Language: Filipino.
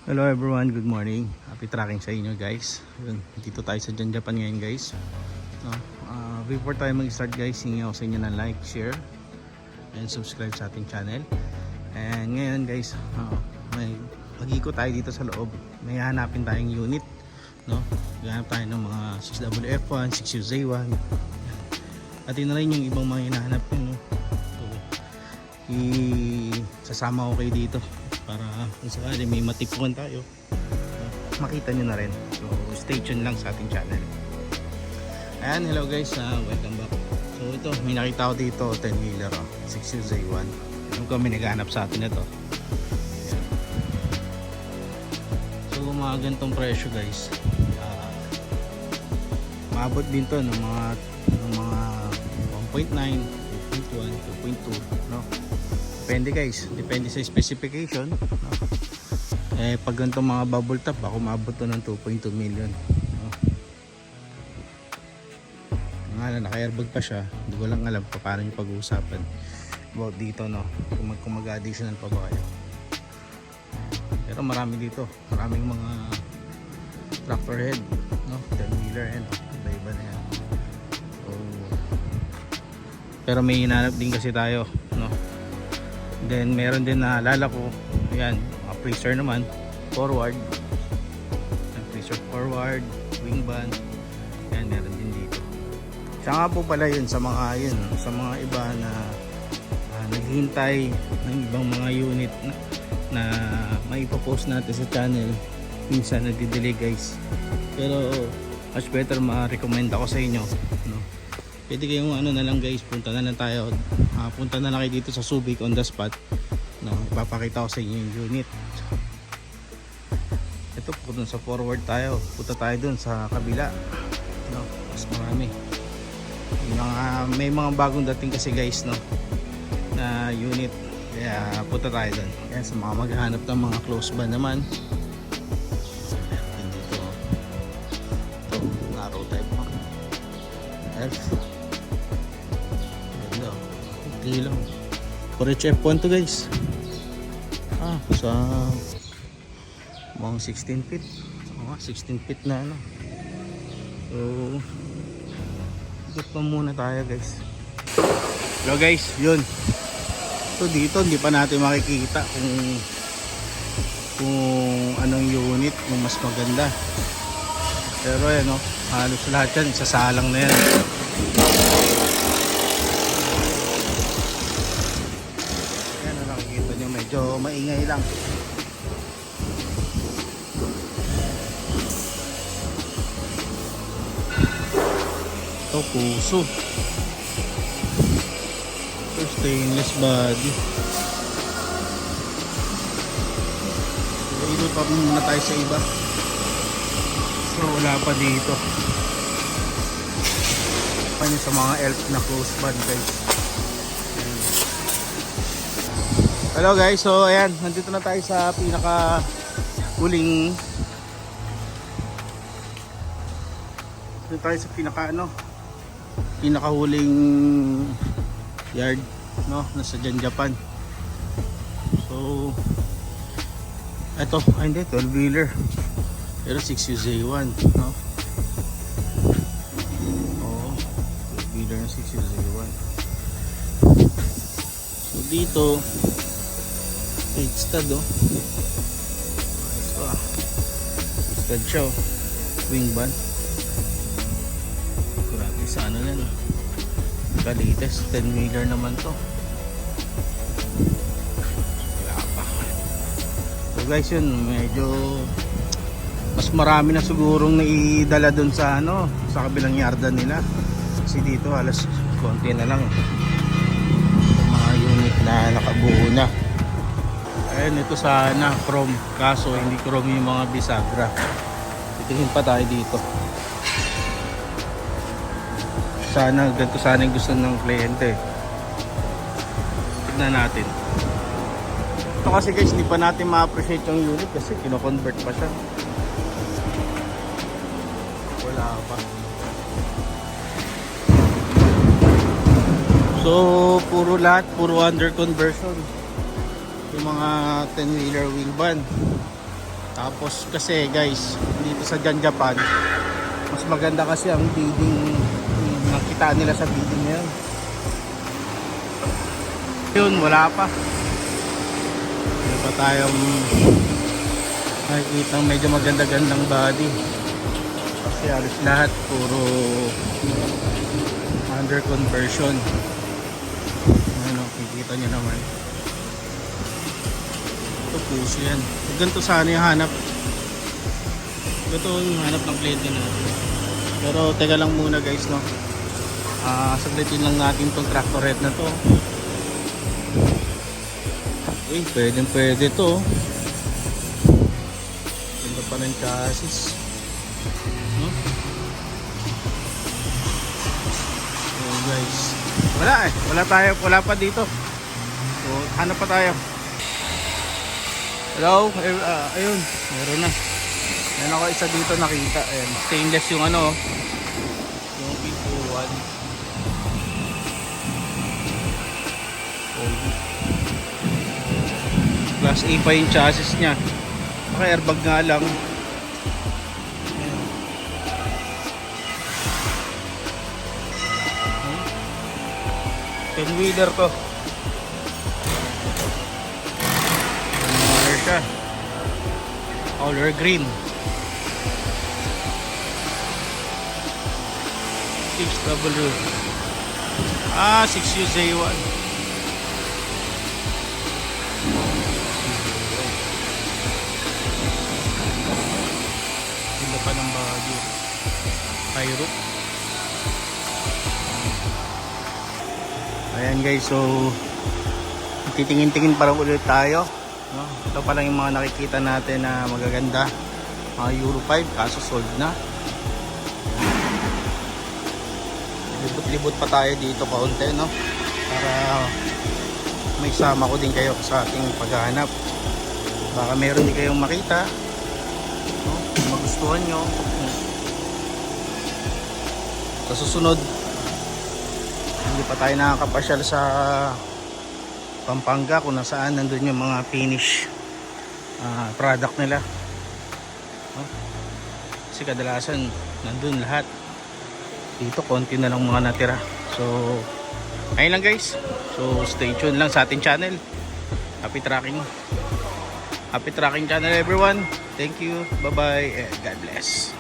Hello everyone, good morning. Happy tracking sa inyo guys. Yun, dito tayo sa Japan ngayon guys. No, before tayo mag-start guys, hingi ako sa inyo ng like, share, and subscribe sa ating channel. And ngayon guys, mag-ikot tayo dito sa loob. May hanapin tayong unit. No? Hanap tayo ng mga 6WF1, 6UZ1. At yun na rin yung ibang mga hinahanap ko. No? So, sasama ko kayo dito para kung sakali may matipuan tayo, makita nyo na rin. So stay tuned lang sa ating channel. Ayan, hello guys, welcome back. So ito, may nakita ko dito 10-wheeler 6UZ1. Ano kami naghahanap sa atin ito. So mga ganitong presyo guys, maabot din to ng mga 1.9, 2.1, 2.2, no? Depende guys, depende sa specification, no? Pag ganitong mga bubble top, ako maabot to ng 2.2 million, no? Naka-airbag pa siya, hindi ko lang alam paano yung pag-uusapan about dito, no? Kung mag-additional pa ba kayo. Pero marami dito, maraming mga tractor head, no? 10-wheeler head, iba-iba na yan. So, pero may hinanap din kasi tayo, no? Then meron din na alala ko, ayan, mga freezer naman, forward, freezer forward, wing band, ayan, meron din dito. Siya nga po pala yun sa mga yun, sa mga iba na naghihintay ng ibang mga unit na maipopost natin sa channel. Minsan nagdi-delay guys, pero much better ma-recommend ako sa inyo, no? Pwede kayong ano na lang guys, punta na lang tayo, punta na lang kayo dito sa Subic on the spot, no? Ipapakita ko sa inyo yung unit. Ito po dun sa forward tayo, punta tayo dun sa kabila, no? Mas marami may mga bagong dating kasi guys, no, na unit, kaya punta tayo dun. Kaya sa mga maghahanap ng mga close band naman, dito ito, narrow type F. Okay lang. For HF1 to guys. Sa mga 16 feet. 16 feet na ano. So, ikot pa muna tayo guys. Hello guys, yun. So dito hindi pa natin makikita kung anong unit, kung mas maganda. Pero ano, halos lahat yan, isasalang na yan. Medyo maingay lang. Ito puso. Ito stainless body. Dito pa muna tayo sa iba. So wala pa dito. Pa sa mga elf na close band guys. Hello guys, so ayan, nandito na tayo sa pinaka-huling, dito tayo sa pinaka-huling yard, no, nasa Japan. So eto, hindi, 12-wheeler pero 6UZ1, no? Oo, 12-wheeler na 6UZ1. So dito 8 stud, oh. Nice pa. Stud siya, oh. Wing band. Kurati sa ano yan, oh. Latest 10-wheeler naman to. Wala pa. So guys, yun, medyo mas marami na sigurong naidala dun sa ano, sa kabilang yarda nila. Kasi dito halos konti na lang yung mga unit na nakabuo na. Ayan, ito sana chrome, kaso hindi chrome yung mga bisagra. Titingin pa tayo dito. Sana, ganito sana yung gusto ng kliyente. Tignan natin. Ito kasi guys, hindi pa natin ma-appreciate yung unit kasi kino-convert pa siya. Wala pa. So, puro under conversion. Yung mga 10-wheeler wheel van. Tapos kasi guys, dito sa Japan, mas maganda kasi ang bidding, nakita nila sa bidding ngayon. Yun, wala pa. Wala pa tayong nakikita medyo maganda-gandang body. Kasi halos lahat puro under conversion. Ano, kikita nyo naman. Ito puso yan. Ganito sana yung hanap. Ito yung hanap ng kliyente natin. Pero teka lang muna guys, no. Saglitin lang natin tong tractor head na to. Uy, pwede to. Ganda pa ng chassis. No? So guys, wala pa dito. So hanap pa tayo. Hello, ayun, meron na. Meron ako isa dito nakita. Ayan, stainless yung ano, yung P21. Class A pa yung chassis nya. Naka airbag nga lang. 10-wheeler to. Color siya. Color green. 6W. 6UZ1. Ganda pa ng bagyo. Pyro. Ayan guys, so titingin-tingin parang ulit tayo, no? Ito pa lang yung mga nakikita natin na magaganda, mga Euro 5, kaso sold na. Libot-libot pa tayo dito kaunti, no? Para may sama ko din kayo sa ating paghahanap. Baka meron din kayong makita, no? Kung magustuhan nyo. Sa susunod, hindi pa tayo nakakapasyal sa Pampanga kung nasaan nandun yung mga finish product nila, no? Kasi kadalasan nandun lahat. Dito konti na lang mga natira. So ayun lang guys, so stay tuned lang sa ating channel. Happy tracking channel everyone. Thank you, bye bye and God bless.